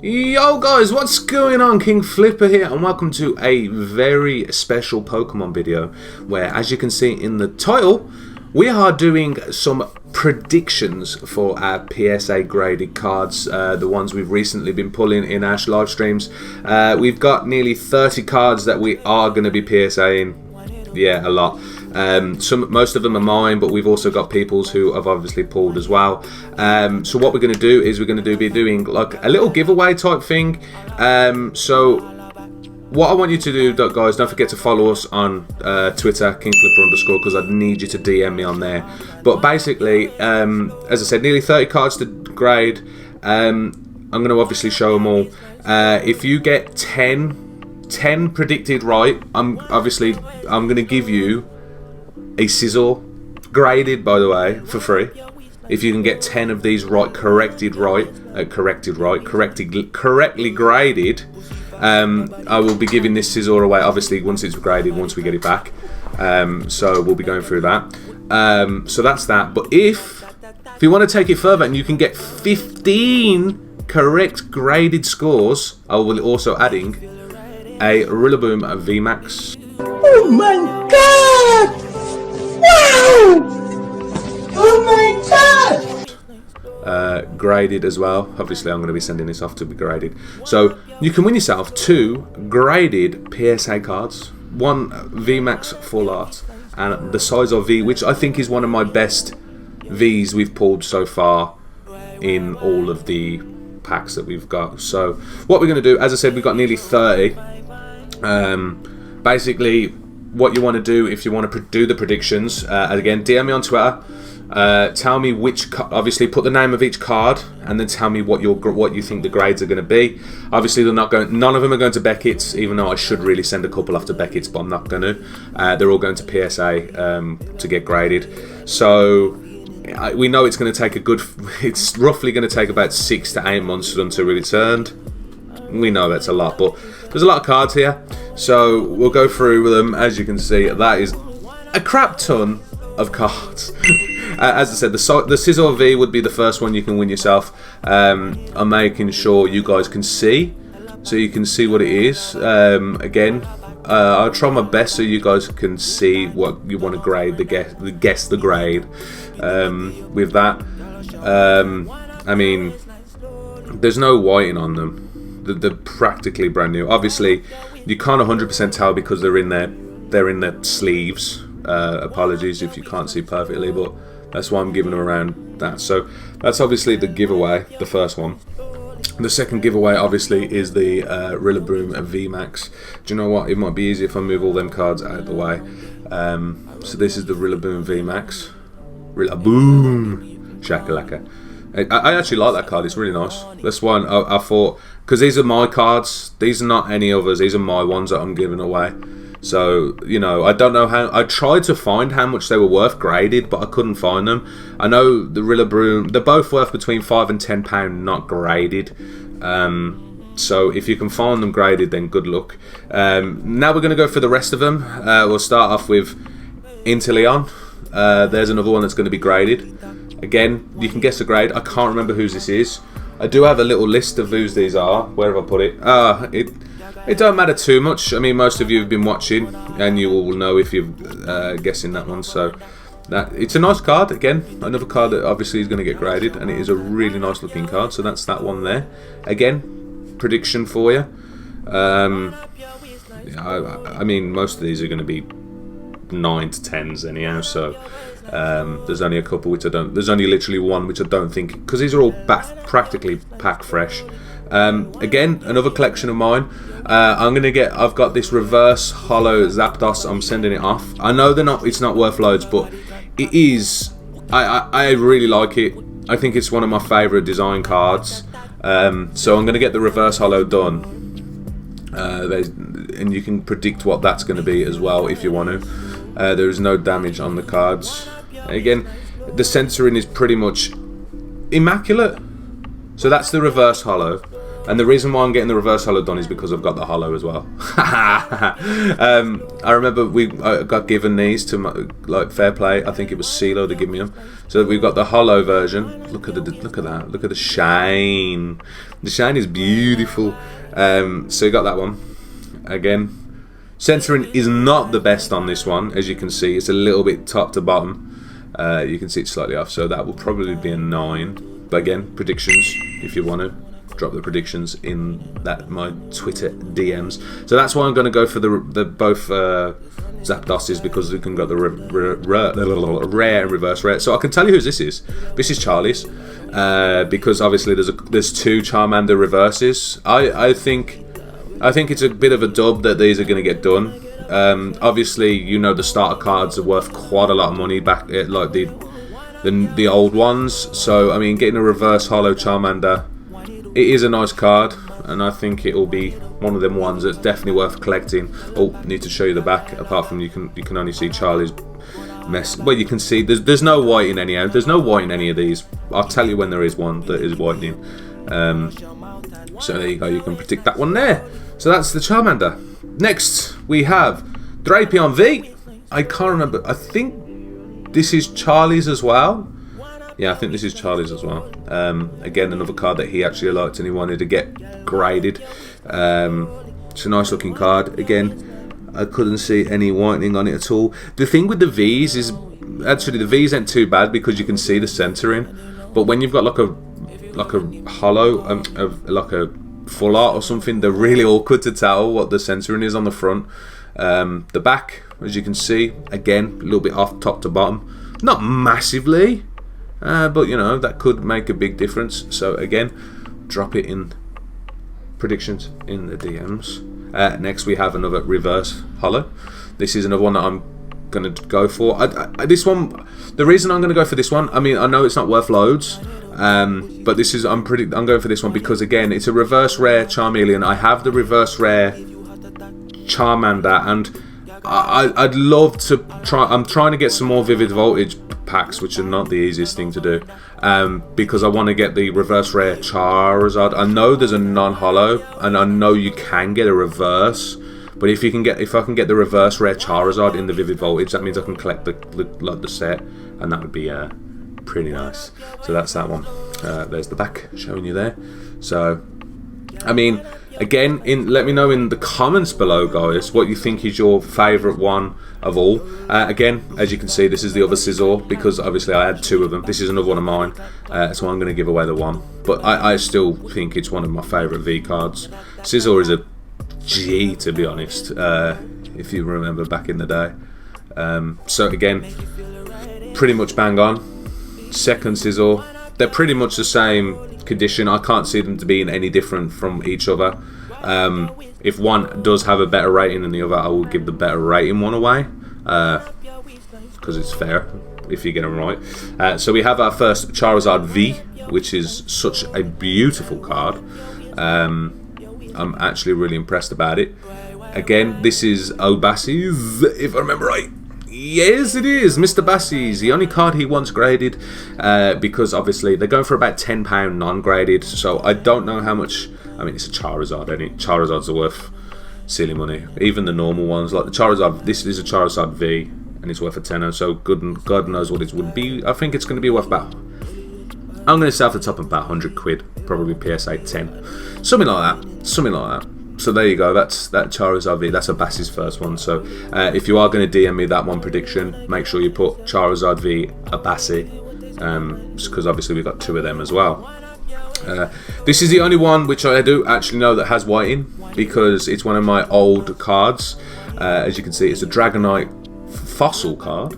Yo guys, what's going on? Kingflipper here, and welcome to a very special Pokemon video where, as you can see in the title, we are doing some predictions for our PSA graded cards, the ones we've recently been pulling in our live streams. We've got nearly 30 cards that we are going to be PSAing. Yeah, a lot. Most of them are mine, but we've also got people's who have obviously pulled as well. So what we're going to do is we're going to be doing like a little giveaway type thing. So what I want you to do, guys, don't forget to follow us on Twitter, Kingflipper_, because I'd need you to DM me on there. But basically, as I said, nearly 30 cards to grade. I'm going to obviously show them all. If you get 10 predicted right, I'm going to give you a scissor, graded by the way, for free. If you can get 10 of these right, correctly graded, I will be giving this scissor away, obviously once it's graded, once we get it back. So we'll be going through that. So that's that. But if you want to take it further and you can get 15 correct graded scores, I will also adding a Charizard V Max. Oh my god! Wow! Oh my god! Graded as well. Obviously, I'm going to be sending this off to be graded. So you can win yourself 2 graded PSA cards, 1 V Max full art, and the Charizard V, which I think is one of my best Vs we've pulled so far in all of the packs that we've got. So what we're going to do, as I said, we've got nearly 30. Basically, what you want to do if you want to do the predictions, again, DM me on Twitter. Tell me which, obviously, put the name of each card, and then tell me what you think the grades are going to be. Obviously, they're not going. None of them are going to Beckett's, even though I should really send a couple off to Beckett's, but I'm not going to. They're all going to PSA to get graded. So we know it's going to take a good. It's roughly going to take about 6 to 8 months for them to be returned. We know that's a lot, but there's a lot of cards here, so we'll go through them. As you can see, that is a crap ton of cards. As I said, the Charizard V would be the first one you can win yourself. I'm making sure you guys can see, so you can see what it is. Again, I'll try my best so you guys can see what you want to grade, guess the grade with that. I mean, there's no whiting on them. They're practically brand new. Obviously, you can't 100% tell because they're in their sleeves. Apologies if you can't see perfectly, but that's why I'm giving them around that. So that's obviously the giveaway, the first one. The second giveaway, obviously, is the Rillaboom V Max. Do you know what? It might be easier if I move all them cards out of the way. So this is the Rillaboom V Max. Rillaboom! Shakalaka. I actually like that card. It's really nice. This one, I thought, because these are my cards. These are not any others. These are my ones that I'm giving away. So, you know, I don't know how. I tried to find how much they were worth graded, but I couldn't find them. I know the Rillaboom, they're both worth between £5 and £10, not graded. So if you can find them graded, then good luck. Now we're going to go for the rest of them. We'll start off with Interleon. There's another one that's going to be graded. Again, you can guess the grade. I can't remember whose this is. I do have a little list of whose these are. Where have I put it? It don't matter too much. I mean, most of you have been watching, and you all will know if you're guessing that one. So it's a nice card. Again, another card that obviously is going to get graded, and it is a really nice looking card. So that's that one there. Again, prediction for you. I mean, most of these are going to be 9 to 10s anyhow. So. There's only a couple which I don't. There's only literally one which I don't think, because these are all practically pack fresh. Again, another collection of mine. I've got this reverse hollow Zapdos. I'm sending it off. I know it's not worth loads, but it is. I really like it. I think it's one of my favourite design cards. So I'm going to get the reverse hollow done. And you can predict what that's going to be as well if you want to. There is no damage on the cards. Again, the censoring is pretty much immaculate. So that's the reverse hollow. And the reason why I'm getting the reverse holo done is because I've got the holo as well. I remember I got given these to my, like, fair play. I think it was CeeLo that gave me them. So we've got the holo version. Look at that. Look at the shine. The shine is beautiful. So you got that one. Again, censoring is not the best on this one, as you can see. It's a little bit top to bottom. You can see it's slightly off, so that will probably be a 9. But again, predictions if you want to. Drop the predictions in my Twitter DMs. So that's why I'm going to go for the both Zapdoses, because we can get the rare and reverse rare. So I can tell you who this is. This is Charlie's, because obviously there's 2 Charmander reverses. I think it's a bit of a dub that these are going to get done. Obviously, you know, the starter cards are worth quite a lot of money back at, like, the old ones. So I mean, getting a reverse holo Charmander, it is a nice card, and I think it will be one of them ones that's definitely worth collecting. Oh, need to show you the back. Apart from you can only see Charlie's mess. Well, you can see there's no white in any. There's no white in any of these. I'll tell you when there is one that is whitening. So there you go. You can predict that one there. So that's the Charmander. Next we have Drapion V. I can't remember. I think this is Charlie's as well. Yeah, I think this is Charlie's as well. Again, another card that he actually liked and he wanted to get graded. It's a nice looking card. Again, I couldn't see any whitening on it at all. The thing with the V's is, actually the V's ain't too bad because you can see the centering. But when you've got like a holo, like a full art or something, they're really awkward to tell what the centering is on the front. The back, as you can see, again, a little bit off top to bottom. Not massively. But you know, that could make a big difference. So again, drop it in predictions in the DMs. Next we have another reverse holo. This is another one that I'm gonna go for. This one, the reason I'm gonna go for this one, I mean, I know it's not worth loads, but this is I'm going for this one because again, it's a reverse rare Charmeleon. I have the reverse rare Charmander, and I'd love to try. I'm trying to get some more Vivid Voltage packs, which are not the easiest thing to do, because I want to get the reverse rare Charizard. I know there's a non-holo, and I know you can get a reverse, but if I can get the reverse rare Charizard in the Vivid Voltage, that means I can collect the set, and that would be pretty nice. So that's that one. There's the back showing you there. So I mean, again, let me know in the comments below, guys, what you think is your favourite one of all. Again, as you can see, this is the other Scizor, because obviously I had 2 of them. This is another one of mine, so I'm going to give away the one. But I still think it's one of my favourite V cards. Scizor is a G, to be honest, if you remember back in the day. So again, pretty much bang on. Second Scizor, they're pretty much the same condition. I can't see them to being any different from each other. If one does have a better rating than the other, I will give the better rating one away, because it's fair if you get them right. So we have our first Charizard V, which is such a beautiful card. I'm actually really impressed about it. Again, this is Obasi's, if I remember right. Yes, it is Mr. Bassey's, the only card he wants graded, because obviously they're going for about £10 non-graded, so I don't know how much. I mean, it's a Charizard, ain't it? Charizards are worth silly money. Even the normal ones, like the Charizard, this is a Charizard V, and it's worth a tenner, so God knows what it would be. I think it's going to be worth about, I'm going to say off the top about 100 quid, probably PSA 10. Something like that. So there you go, that's that Charizard V, that's a Bass's first one. So if you are going to DM me that one prediction, make sure you put Charizard V, a Bassy, because obviously we've got 2 of them as well. This is the only one which I do actually know that has whiting, because it's one of my old cards. As you can see, it's a Dragonite fossil card.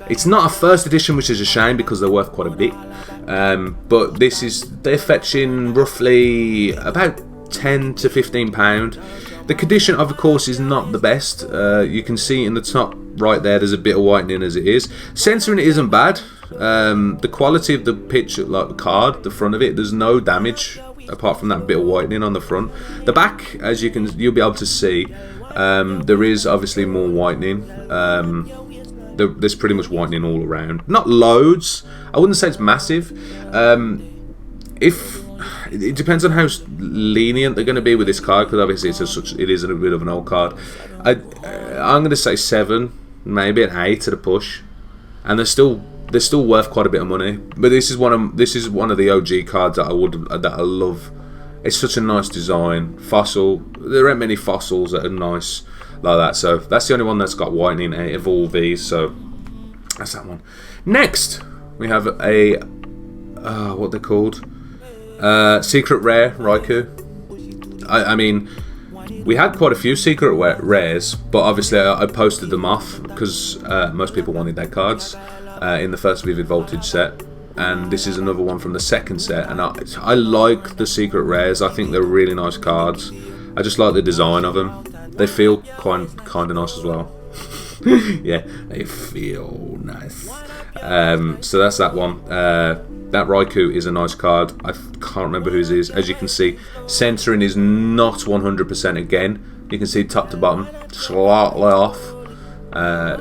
It's not a first edition, which is a shame because they're worth quite a bit. But they're fetching roughly about £10 to £15. The condition, of course, is not the best. You can see in the top right there's a bit of whitening as it is. Censoring it isn't bad. The quality of the picture, like the card, the front of it, there's no damage apart from that bit of whitening on the front. The back, as you'll be able to see, there is obviously more whitening. There's pretty much whitening all around. Not loads. I wouldn't say it's massive. it depends on how lenient they're going to be with this card, because obviously it is a bit of an old card. I'm going to say 7, maybe an 8 at a push, and they're still worth quite a bit of money. But this is one of the OG cards that I love. It's such a nice design. Fossil. There aren't many fossils that are nice like that, so that's the only one that's got whitening out of all these. So that's that one. Next, we have a what they're called, secret rare Raikou. I mean, we had quite a few secret rares, but obviously I posted them off because most people wanted their cards in the first Vivid Voltage set. And this is another one from the second set, and I like the secret rares. I think they're really nice cards. I just like the design of them. They feel kind of nice as well. Yeah, they feel nice. So that's that one. That Raikou is a nice card. I can't remember whose it is. As you can see, centering is not 100% again. You can see top to bottom, slightly off.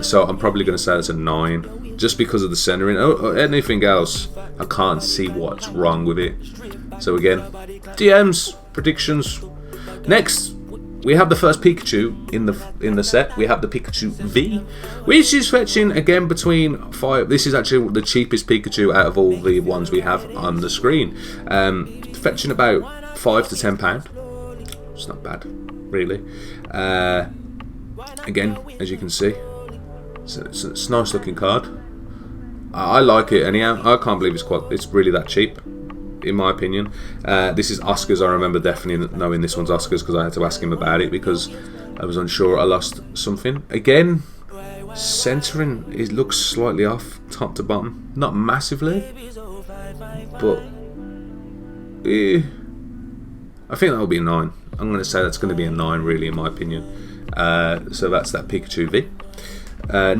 So I'm probably going to say it's a 9, just because of the centering. Anything else, I can't see what's wrong with it. So again, DMs, predictions. Next, we have the first Pikachu in the set. We have the Pikachu V, which is fetching again between 5. This is actually the cheapest Pikachu out of all the ones we have on the screen. Fetching about £5 to £10. It's not bad, really. Again, as you can see, it's a nice looking card. I like it anyhow. I can't believe it's really that cheap, in my opinion. This is Oscars. I remember definitely knowing this one's Oscars because I had to ask him about it because I was unsure. I lost something. Again, centering, it looks slightly off top to bottom. Not massively, but I think that will be a 9. I'm going to say that's going to be a 9, really, in my opinion. So that's that Pikachu V.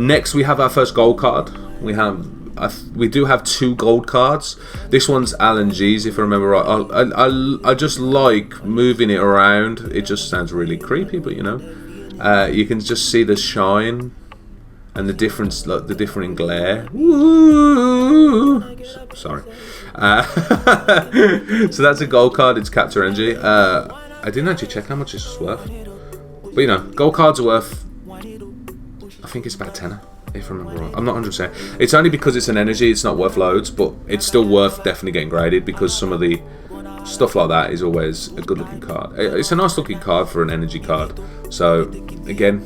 Next, we have our first gold card. We do have 2 gold cards. This one's Alan G's, if I remember right. I just like moving it around. It just sounds really creepy, but you know, you can just see the shine and the difference, like the different glare. Woo! Sorry. So that's a gold card. It's Capture Energy. I didn't actually check how much this was worth, but you know, gold cards are worth, I think it's about £10. If I remember right. I'm not 100%. It's only because it's an energy, it's not worth loads, but it's still worth definitely getting graded because some of the stuff like that is always a good looking card. It's a nice looking card for an energy card. So again,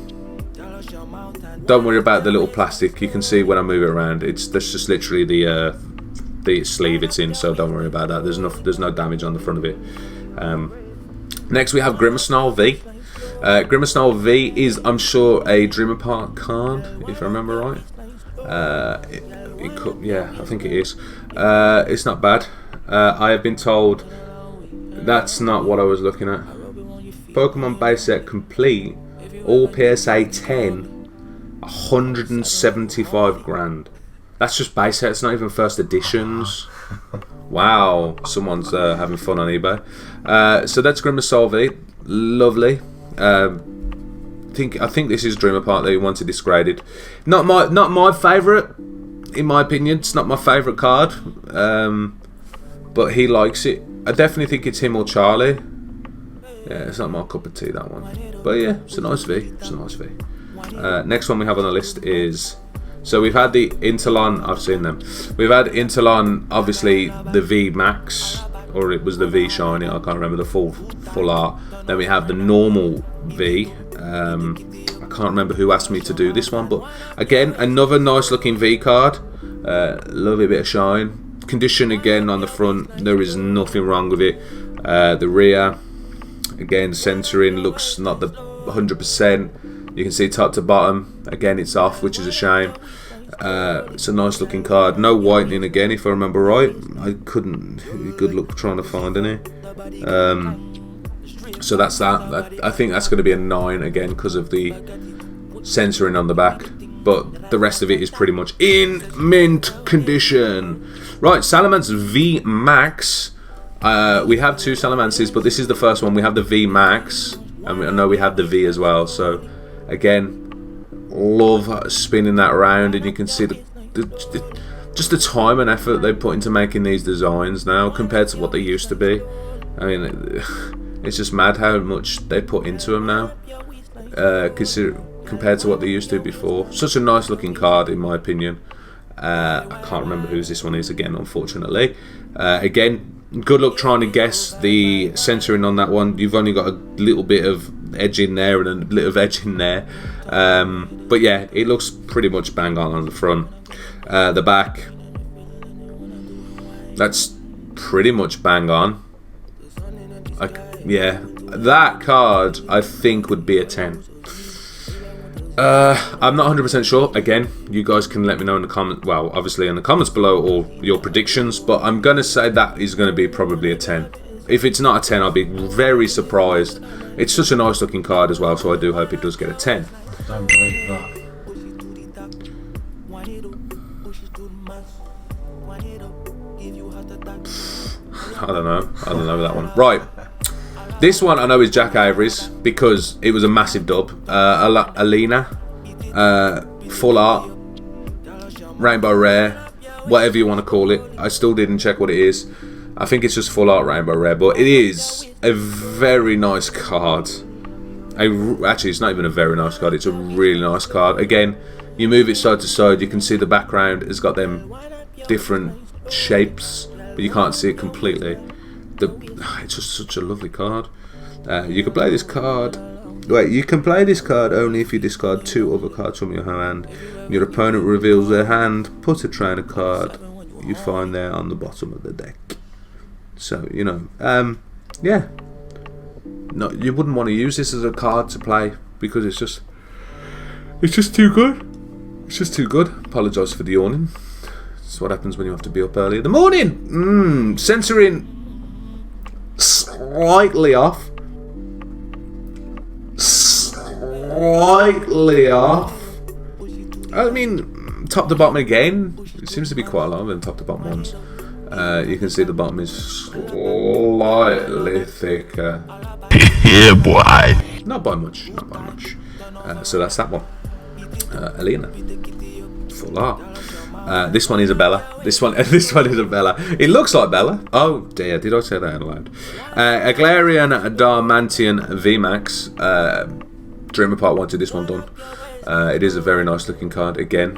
don't worry about the little plastic. You can see when I move it around, that's just literally the sleeve it's in, so don't worry about that. There's no damage on the front of it. Next we have Grimmsnarl V. Grimmsnarl V is, I'm sure, a Dream Apart card, if I remember right. It could, yeah, I think it is. It's not bad. I have been told that's not what I was looking at. Pokemon base set complete, all PSA 10, 175 grand. That's just base set. It's not even first editions. Wow, someone's having fun on eBay. So that's Grimmsnarl V. Lovely. I think this is Dream Apart that he wanted this graded. Not my favourite, in my opinion. It's not my favourite card, but he likes it. I definitely think it's him or Charlie. Yeah, it's not my cup of tea, that one. But yeah, it's a nice V. It's a nice V. Next one we have on the list is, so we've had the Interleon. I've seen them. We've had Interleon, obviously the V Max, or it was the V Shiny. I can't remember the full art. Then we have the normal V. I can't remember who asked me to do this one, but again, another nice looking V card. Lovely bit of shine. Condition again on the front. There is nothing wrong with it. The rear, again, centering looks not the 100%. You can see top to bottom. Again, it's off, which is a shame. It's a nice looking card. No whitening again, if I remember right. I couldn't. Good luck trying to find any. So that's that. I think that's going to be a 9 again because of the censoring on the back. But the rest of it is pretty much in mint condition. Right, Salamance V Max. We have 2 Salamances, but this is the first one. We have the V Max, and I know we have the V as well. So again, love spinning that around, and you can see just the time and effort they put into making these designs now compared to what they used to be. I mean, it's just mad how much they put into them now, compared to what they used to before. Such a nice looking card, in my opinion. I can't remember whose this one is again, unfortunately. Again, good luck trying to guess the centering on that one. You've only got a little bit of edge in there and a little edge in there. But yeah, it looks pretty much bang on the front. The back, that's pretty much bang on. Yeah, that card I think would be a 10. I'm not 100% sure. Again, you guys can let me know in the comments. Well, obviously in the comments below, or your predictions. But I'm gonna say that is gonna be probably a 10. If it's not a 10, I'll be very surprised. It's such a nice looking card as well, so I do hope it does get a 10. I don't believe that. I don't know that one. Right. This one I know is Jack Avery's because it was a massive dub. Alina, full art, rainbow rare, whatever you want to call it. I still didn't check what it is. I think it's just full art rainbow rare, but it is a very nice card. Actually, it's not even a very nice card. It's a really nice card. Again, you move it side to side. You can see the background has got them different shapes, but you can't see it completely. It's just such a lovely card. You can play this card. Wait, you can play this card only if you discard 2 other cards from your hand. Your opponent reveals their hand. Put a trainer card you find there on the bottom of the deck. So you know, yeah. No, you wouldn't want to use this as a card to play because it's just too good. It's just too good. Apologise for the yawning. That's what happens when you have to be up early in the morning. Censoring slightly off. Slightly off. I mean, top to bottom again. It seems to be quite a lot of them top to bottom ones. You can see the bottom is slightly thicker. Yeah, boy. Not by much. Not by much. So that's that one. Alina. Full art. This one is a Bella. This one is a Bella. It looks like Bella. Oh dear, did I say that out loud? Galarian Darmanian V Max. Dreamer Part wanted this one done. It is a very nice looking card again.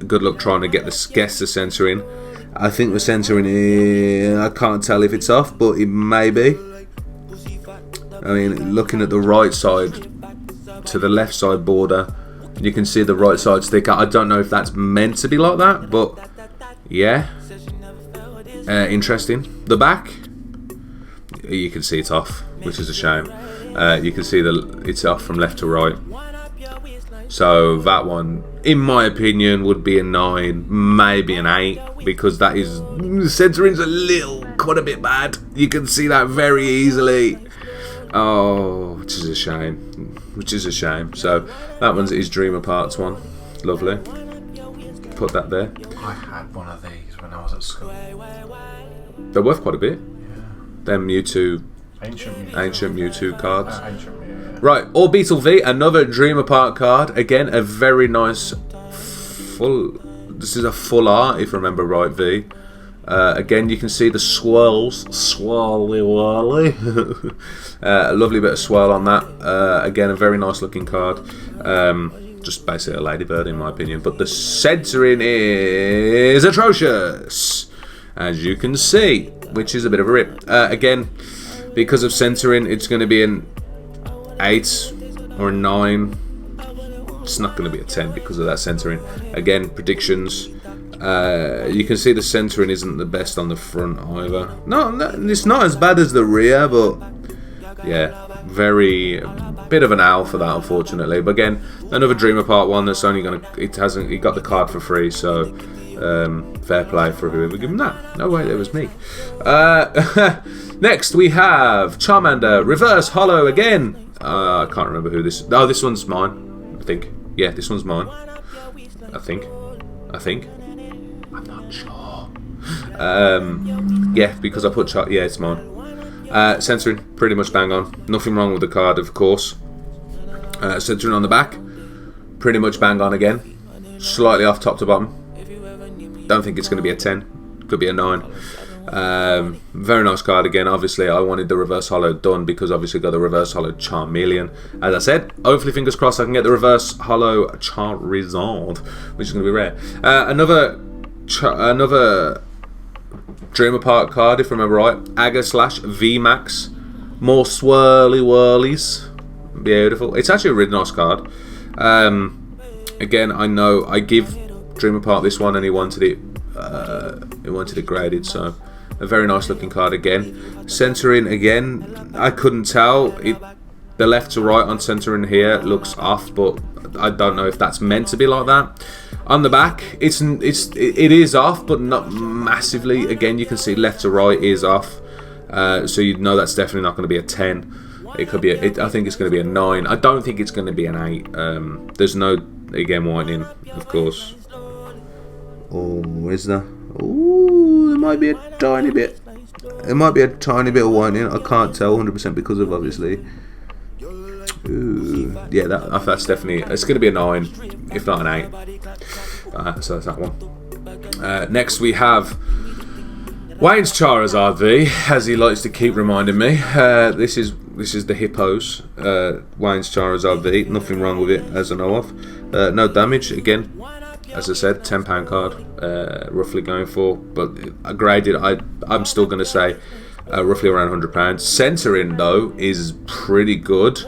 Good luck trying to guess the censoring. I think the censoring is, I can't tell if it's off, but it may be. I mean, looking at the right side to the left side border, you can see the right side sticker. I don't know if that's meant to be like that, but yeah, interesting. The back, you can see it's off, which is a shame. You can see it's off from left to right. So that one, in my opinion, would be a 9, maybe an 8, because that is, centering's quite a bit bad. You can see that very easily. Oh, which is a shame. Which is a shame. So that one's his Dreamer Parts one. Lovely. Put that there. I had one of these when I was at school. They're worth quite a bit. Yeah. Them Mewtwo, Ancient Mewtwo cards. Ancient Mew, yeah. Right, Orbeetle V, another Dreamer Part card. Again, a very nice full. This is a full art, if I remember right. V. Again, you can see the swirls, swirly. A lovely bit of swirl on that. Again, a very nice looking card. Just basically a ladybird, in my opinion. But the centering is atrocious, as you can see, which is a bit of a rip. Again, because of centering, it's going to be an 8 or a 9. It's not going to be a 10 because of that centering. Again, predictions. You can see the centering isn't the best on the front either. No, it's not as bad as the rear, but yeah, very bit of an owl for that, unfortunately. But again, another Dreamer Part one that's only gonna. It got the card for free, so fair play for whoever gave him that. No way, it was me. Next we have Charmander Reverse Hollow again. I can't remember who this. Oh, this one's mine. I think. Yeah, this one's mine. I think. I'm not sure. Yeah, because I put yeah, it's mine. Censoring, pretty much bang on. Nothing wrong with the card, of course. Censoring on the back, pretty much bang on again. Slightly off top to bottom. Don't think it's going to be a 10. Could be a 9. Very nice card again. Obviously, I wanted the reverse holo done because obviously got the reverse holo Charmeleon. As I said, hopefully, fingers crossed, I can get the reverse holo Charizard, which is going to be rare. Another Dreamer Park card, if I remember right. V Max. More swirly whirlies. Beautiful. It's actually a really nice card. Again, I know I give Dreamer Park this one, and he wanted it graded, so a very nice looking card again. Centering again, I couldn't tell. The left to right on centering here looks off, but I don't know if that's meant to be like that. On the back, it is off, but not massively. Again, you can see left to right is off, so you know that's definitely not going to be a 10. It could be. I think it's going to be a 9. I don't think it's going to be an 8. There's no again whitening, of course. Oh, is there? Oh, there might be a tiny bit. It might be a tiny bit of whitening. I can't tell 100% because of obviously. Ooh, yeah, that's definitely. It's going to be a 9, if not an 8. So that's that one. Next we have Wayne's Charizard V, as he likes to keep reminding me. This is the Hippos. Wayne's Charizard V. Nothing wrong with it, as I know of. No damage again. As I said, £10 card, roughly going for, but I graded. I'm still going to say roughly around £100. Centering though is pretty good.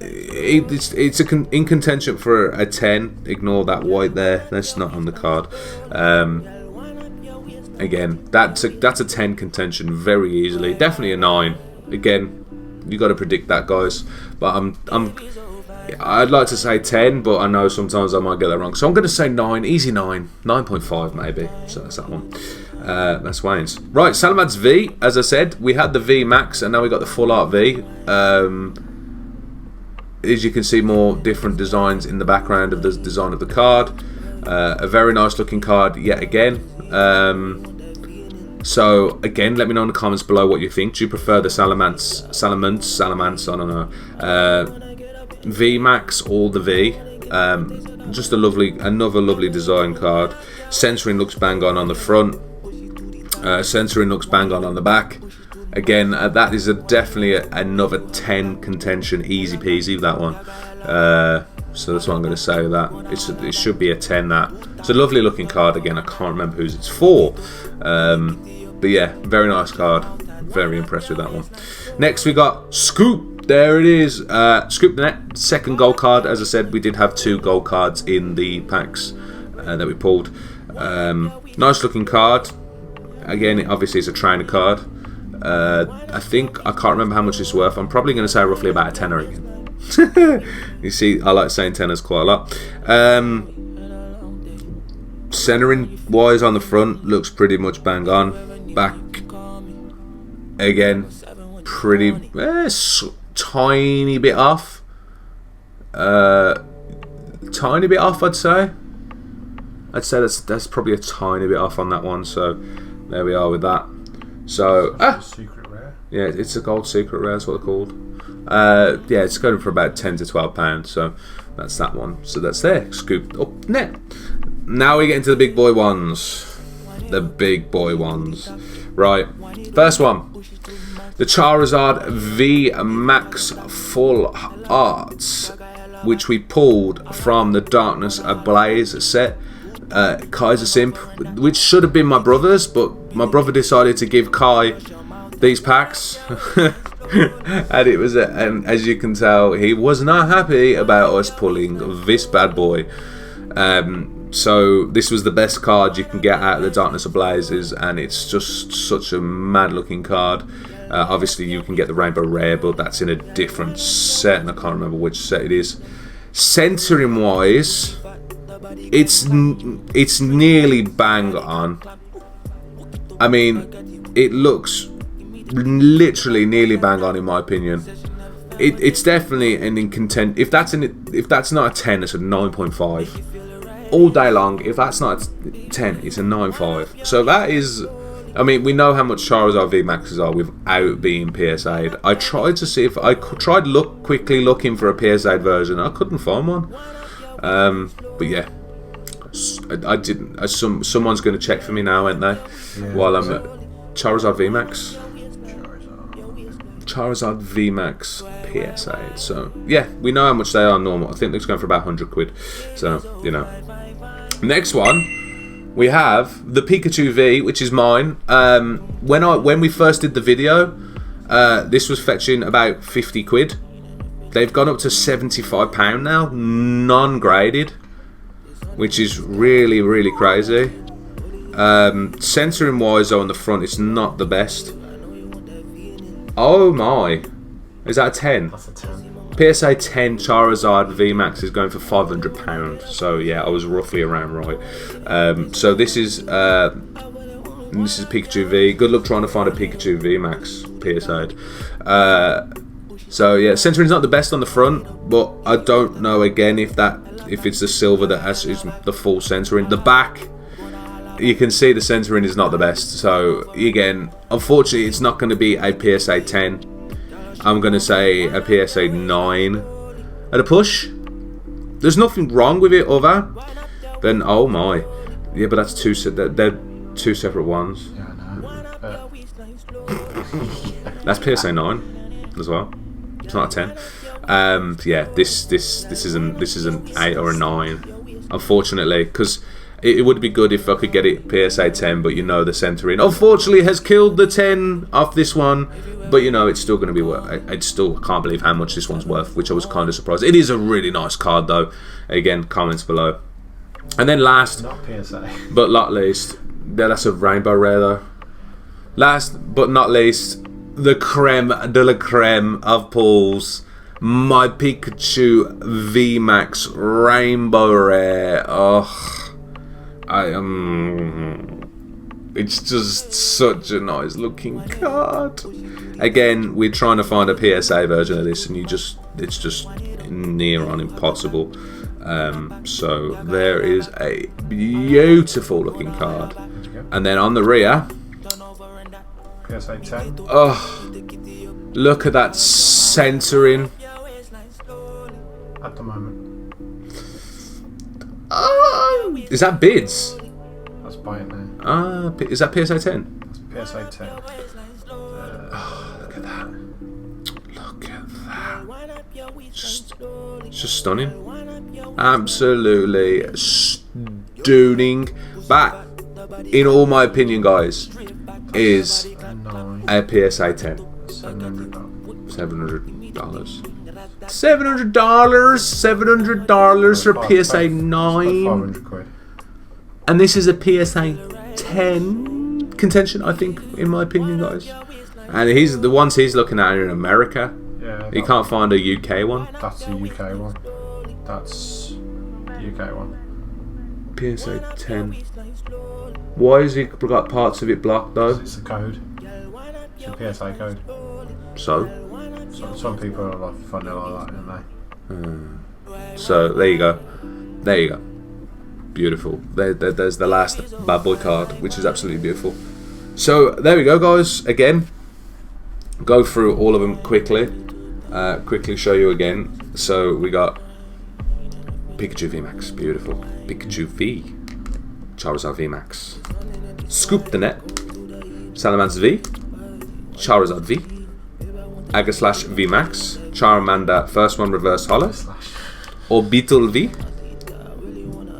It's in contention for a 10. Ignore that white there. That's not on the card. Again, that's a 10 contention very easily. Definitely a 9. Again, you got to predict that, guys. But I'd like to say 10, but I know sometimes I might get that wrong. So I'm going to say 9, easy 9, 9.5 maybe. So that's that one. That's Wayne's. Right, Salamance V. As I said, we had the V Max, and now we got the Full Art V. As you can see, more different designs in the background of the design of the card. A very nice looking card yet again. So again, let me know in the comments below what you think. Do you prefer the Salamance, I don't know, V Max or the V? Just another lovely design card. Centering looks bang on the front. Centering looks bang on the back. Again, that is definitely another 10 contention, easy peasy, that one. So that's what I'm going to say with that. It should be a 10, that. It's a lovely looking card. Again, I can't remember whose it's for. But yeah, very nice card. Very impressed with that one. Next we got Scoop. There it is. Scoop the Net. Second gold card. As I said, we did have 2 gold cards in the packs that we pulled. Nice looking card. Again, obviously it's a trainer card. I can't remember how much it's worth. I'm probably going to say roughly about a tenner again. You see, I like saying tenors quite a lot. Centering wise on the front looks pretty much bang on. Back again, pretty tiny bit off. Tiny bit off, I'd say. That's probably a tiny bit off on that one. So there we are with that. So secret rare. Yeah, it's a gold secret rare. That's what they're called. Yeah, it's going for about £10 to £12. So that's that one. So that's there. Scooped up net. Now we get into the big boy ones. The big boy ones. Right. First one. The Charizard V Max Full Arts, which we pulled from the Darkness Ablaze set. Kai's a simp, which should have been my brother's, but my brother decided to give Kai these packs. And it was, and as you can tell, he was not happy about us pulling this bad boy. So this was the best card you can get out of the Darkness Ablazes, and it's just such a mad looking card. Obviously you can get the Rainbow Rare, but that's in a different set, and I can't remember which set it is. Centering wise, it's nearly bang on. I mean, it looks literally nearly bang on in my opinion. It's definitely an in content. If that's not a 10, it's a 9.5 all day long. If that's not a 10, it's a 9.5. So that is, I mean, we know how much Charizard V Maxes are without being PSA'd. I tried to see if I tried quickly looking for a PSA'd version. I couldn't find one. But yeah, I didn't. Someone's going to check for me now, aren't they? Yeah, while I'm Charizard V Max. Charizard. Charizard V Max PSA. So yeah, we know how much they are normal. I think it's going for about 100 quid. So you know. Next one, we have the Pikachu V, which is mine. When we first did the video, this was fetching about 50 quid. They've gone up to £75 now, non-graded, which is really, really crazy. Censoring wise though on the front, it's not the best. Oh my, is that a 10? That's a 10. PSA 10 Charizard V Max is going for £500. So yeah, I was roughly around right. So this is Pikachu V. Good luck trying to find a Pikachu V Max PSA. So yeah, centering's not the best on the front, but I don't know again if it's the silver that is the full centering. The back, you can see the centering is not the best. So again, unfortunately, it's not going to be a PSA 10. I'm going to say a PSA 9 at a push. There's nothing wrong with it other than, oh my, yeah, but that's they're two separate ones. Yeah, I know. That's PSA 9 as well. It's not a 10. Yeah, this is an 8 or a 9, unfortunately, because it would be good if I could get it PSA 10, but you know the centering unfortunately has killed the 10 off this one. But you know it's still going to be worth. I still can't believe how much this one's worth, which I was kind of surprised. It is a really nice card though. Again, comments below. And then last, Not PSA. but not least, yeah, that's a rainbow rare though. Last but not least, the creme de la creme of pulls, my Pikachu V Max rainbow rare. Oh. It's just such a nice looking card. Again, we're trying to find a PSA version of this, and it's just near on impossible. So there is a beautiful looking card, and then on the rear, PSA 10. oh, look at that centering. At the moment. Oh, is that bids? That's buying now. Ah, is that PSA 10? That's PSA 10. Look at that. Look at that. Just stunning. Absolutely stunning. That, in all my opinion, guys, is 9. a PSA 10. $700. $700. $700 for a PSA 9. 500 quid. And this is a PSA 10 contention, I think, in my opinion, guys. And the ones he's looking at are in America. Yeah. He can't find a UK one. That's a UK one. That's the UK one. PSA 10. Why has he got parts of it blocked though? It's a code. It's a PSA code. So Some people are like funny like that, aren't they? So there you go. There you go. Beautiful. There's the last bad boy card, which is absolutely beautiful. So there we go, guys. Again, go through all of them quickly. Quickly show you again. So we got Pikachu V Max, beautiful. Pikachu V, Charizard V Max, Scoop the Net, Salamance V, Charizard V, Agaslash V Max, Charmander first one reverse holo, Orbital V,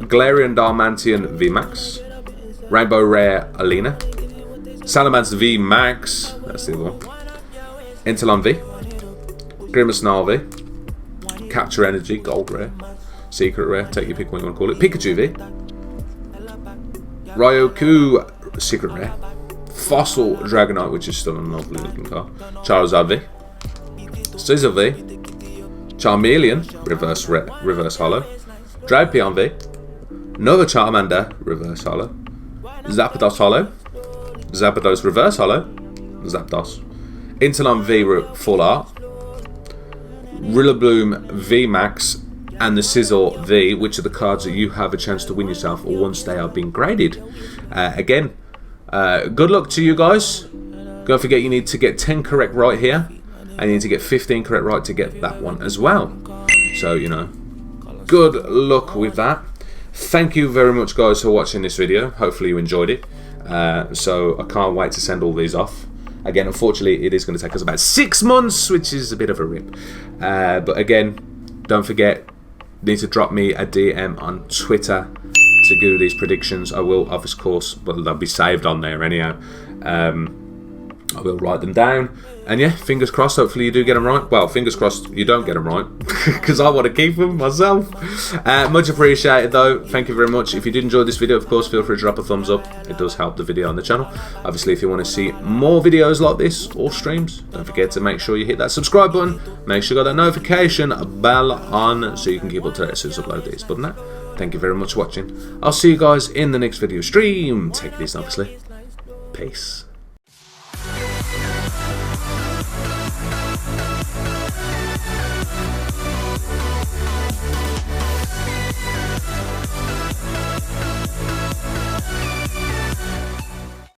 Galarian Darmanian V Max, Rainbow Rare Alina, Salamance V Max, that's the other one, Interleon V, Grimace V, Capture Energy Gold Rare, Secret Rare, take your pick what you want to call it, Pikachu V, Ryoku Secret Rare, Fossil Dragonite, which is still a lovely looking card, Charizard V, Scizor V, Charmeleon reverse holo, Drapion V, another Charmander reverse holo, Zapdos holo, Zapdos reverse holo, Zapdos, Interleon V full art, Rillaboom V Max, and the Scizor V, which are the cards that you have a chance to win yourself once they are being graded. Again, good luck to you guys. Don't forget you need to get 10 correct right here, and you need to get 15 correct right to get that one as well. So, you know, good luck with that. Thank you very much, guys, for watching this video. Hopefully you enjoyed it. So I can't wait to send all these off. Again, unfortunately, it is going to take us about 6 months, which is a bit of a rip. But again, don't forget, you need to drop me a DM on Twitter to do these predictions. I will, of course, but they'll be saved on there anyhow. I will write them down. And yeah, fingers crossed, hopefully you do get them right. Well, fingers crossed you don't get them right, because I want to keep them myself. Much appreciated though, thank you very much. If you did enjoy this video, of course, feel free to drop a thumbs up. It does help the video on the channel. Obviously, if you want to see more videos like this, or streams, don't forget to make sure you hit that subscribe button. Make sure you got that notification bell on, so you can keep up to date as soon as I upload these. But now, thank you very much for watching. I'll see you guys in the next video stream. Take it easy, obviously. Peace.